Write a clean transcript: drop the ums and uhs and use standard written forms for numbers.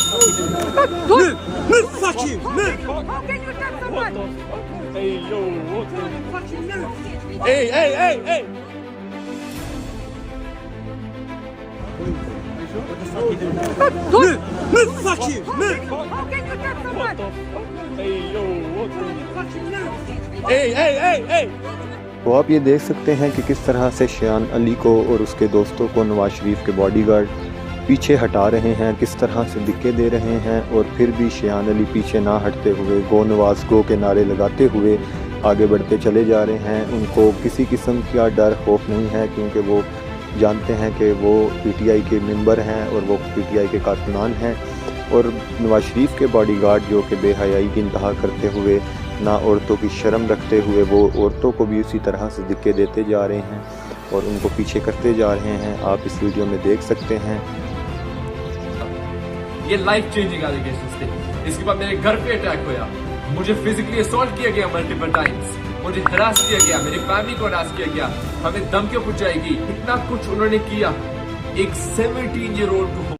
Move, fuck you, move. How can you touch someone? Hey, yo, what the? Fucking move. Hey. Move, fuck you, move. How can you touch What someone? the fuck? Hey, yo, what the? Fucking move. Hey. तो आप ये देख सकते हैं कि किस तरह से शियान अली को और उसके दोस्तों को नवाज शरीफ के बॉडीगार्ड पीछे हटा रहे हैं, किस तरह से धक्के दे रहे हैं, और फिर भी शियान अली पीछे ना हटते हुए गो नवाज गो के नारे लगाते हुए आगे बढ़ते चले जा रहे हैं। उनको किसी किस्म का डर खौफ नहीं है, क्योंकि वो जानते हैं कि वो पीटीआई के मेंबर हैं और वो पीटीआई के कारकुनान हैं। और नवाज शरीफ के बॉडीगार्ड जो कि बेहयाई की इंतहा करते हुए, ना औरतों की शर्म रखते हुए, वो औरतों को भी उसी तरह से धक्के देते जा रहे हैं और उनको पीछे करते जा रहे हैं। आप इस वीडियो में देख सकते हैं। ये लाइफ चेंजिंग एलिगेशंस थे। इसके बाद मेरे घर पे अटैक हुआ, मुझे फिजिकली असॉल्ट किया गया मल्टीपल टाइम्स, मुझे हरास किया गया, मेरी फैमिली को हरास किया गया, हमें धमकियां पूछ जाएगी, इतना कुछ उन्होंने किया। एक 17 ईयर ओल्ड